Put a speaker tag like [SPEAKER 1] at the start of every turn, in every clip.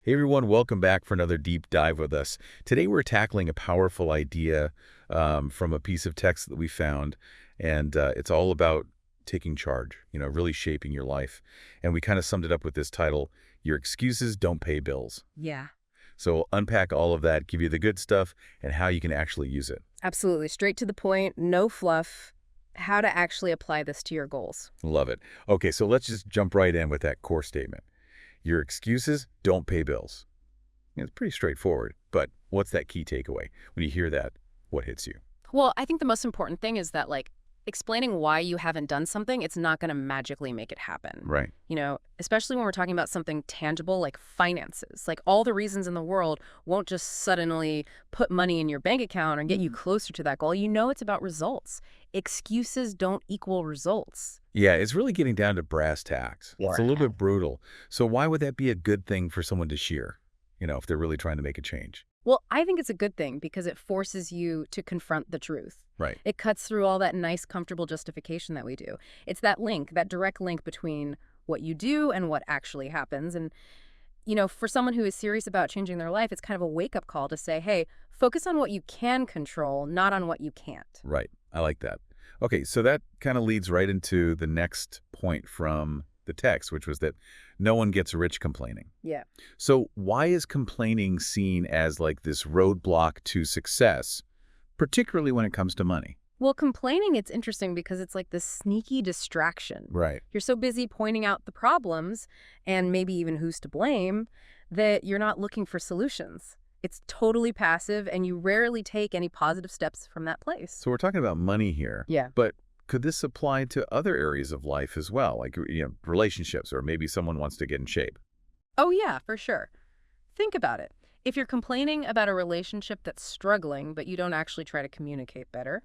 [SPEAKER 1] Hey everyone, welcome back for another deep dive with us. Today we're tackling a powerful idea from a piece of text that we found, and it's all about taking charge, really shaping your life. And we kind of summed it up with this title, Your Excuses Don't Pay Bills.
[SPEAKER 2] Yeah,
[SPEAKER 1] So we'll unpack all of that, give you the good stuff, and how you can actually use it.
[SPEAKER 2] absolutely. Straight to the point, no fluff. How to actually apply this to your goals.
[SPEAKER 1] Love it. Okay, so let's just jump right in with that core statement. Your excuses don't pay bills. It's pretty straightforward, but what's that key takeaway? When you hear that, what hits you?
[SPEAKER 2] Well, I think the most important thing is that, explaining why you haven't done something, it's not going to magically make it happen.
[SPEAKER 1] Right.
[SPEAKER 2] Especially when we're talking about something tangible like finances. Like, all the reasons in the world won't just suddenly put money in your bank account or get you closer to that goal. It's about results. Excuses don't equal results.
[SPEAKER 1] Yeah, it's really getting down to brass tacks. It's a little bit brutal. So why would that be a good thing for someone to share, if they're really trying to make a change?
[SPEAKER 2] Well, I think it's a good thing because it forces you to confront the truth.
[SPEAKER 1] Right.
[SPEAKER 2] It cuts through all that nice, comfortable justification that we do. It's that link, that direct link between what you do and what actually happens. And, for someone who is serious about changing their life, it's kind of a wake-up call to say, hey, focus on what you can control, not on what you can't.
[SPEAKER 1] Right. I like that. Okay, so that kind of leads right into the next point from the text, which was that no one gets rich complaining.
[SPEAKER 2] Yeah.
[SPEAKER 1] So why is complaining seen as like this roadblock to success, particularly when it comes to money?
[SPEAKER 2] Well, complaining, it's interesting because it's like this sneaky distraction.
[SPEAKER 1] Right.
[SPEAKER 2] You're so busy pointing out the problems and maybe even who's to blame that you're not looking for solutions. It's totally passive, and you rarely take any positive steps from that place.
[SPEAKER 1] So we're talking about money here.
[SPEAKER 2] Yeah.
[SPEAKER 1] But could this apply to other areas of life as well, like relationships, or maybe someone wants to get in shape?
[SPEAKER 2] Oh, yeah, for sure. Think about it. If you're complaining about a relationship that's struggling, but you don't actually try to communicate better,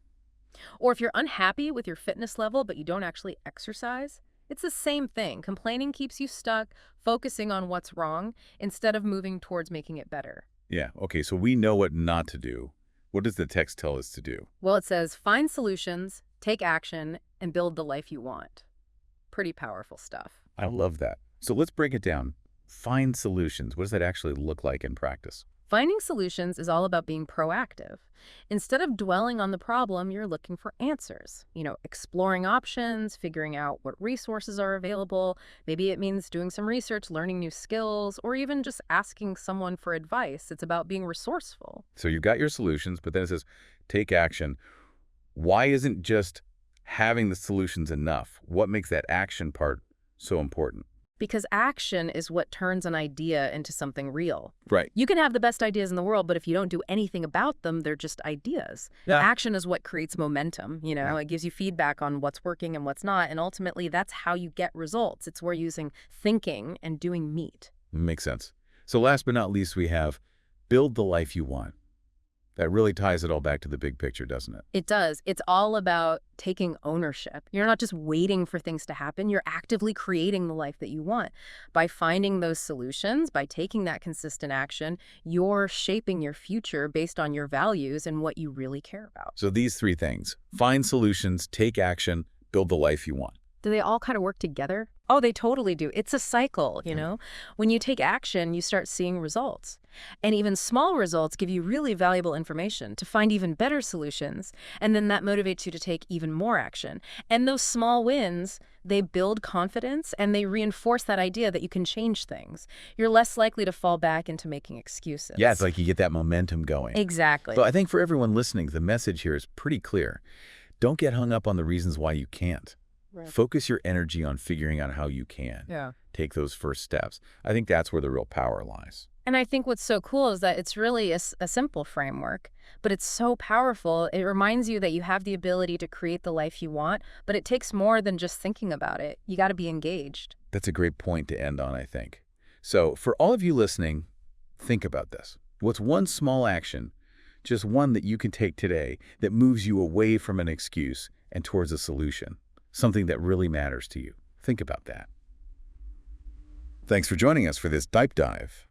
[SPEAKER 2] or if you're unhappy with your fitness level, but you don't actually exercise, it's the same thing. Complaining keeps you stuck, focusing on what's wrong, instead of moving towards making it better.
[SPEAKER 1] Yeah. Okay. So we know what not to do. What does the text tell us to do?
[SPEAKER 2] Well, it says find solutions, take action, and build the life you want. Pretty powerful stuff.
[SPEAKER 1] I love that. So let's break it down. Find solutions. What does that actually look like in practice?
[SPEAKER 2] Finding solutions is all about being proactive. Instead of dwelling on the problem, you're looking for answers. Exploring options, figuring out what resources are available. Maybe it means doing some research, learning new skills, or even just asking someone for advice. It's about being resourceful.
[SPEAKER 1] So you've got your solutions, but then it says take action. Why isn't just having the solutions enough? What makes that action part so important?
[SPEAKER 2] Because action is what turns an idea into something real.
[SPEAKER 1] Right.
[SPEAKER 2] You can have the best ideas in the world, but if you don't do anything about them, they're just ideas.
[SPEAKER 1] Yeah.
[SPEAKER 2] Action is what creates momentum. It gives you feedback on what's working and what's not. And ultimately, that's how you get results. It's where using thinking and doing meet.
[SPEAKER 1] Makes sense. So last but not least, we have build the life you want. That really ties it all back to the big picture, doesn't it?
[SPEAKER 2] It does. It's all about taking ownership. You're not just waiting for things to happen. You're actively creating the life that you want. By finding those solutions, by taking that consistent action, you're shaping your future based on your values and what you really care about.
[SPEAKER 1] So these three things: find solutions, take action, build the life you want.
[SPEAKER 2] Do they all kind of work together? Oh, they totally do. It's a cycle, When you take action, you start seeing results. And even small results give you really valuable information to find even better solutions. And then that motivates you to take even more action. And those small wins, they build confidence and they reinforce that idea that you can change things. You're less likely to fall back into making excuses.
[SPEAKER 1] Yeah, it's like you get that momentum going.
[SPEAKER 2] Exactly.
[SPEAKER 1] So I think for everyone listening, the message here is pretty clear. Don't get hung up on the reasons why you can't.
[SPEAKER 2] Right.
[SPEAKER 1] Focus your energy on figuring out how you can take those first steps. I think that's where the real power lies.
[SPEAKER 2] And I think what's so cool is that it's really a simple framework, but it's so powerful. It reminds you that you have the ability to create the life you want, but it takes more than just thinking about it. You got to be engaged.
[SPEAKER 1] That's a great point to end on, I think. So for all of you listening, think about this. What's one small action, just one that you can take today that moves you away from an excuse and towards a solution? Something that really matters to you. Think about that. Thanks for joining us for this deep dive.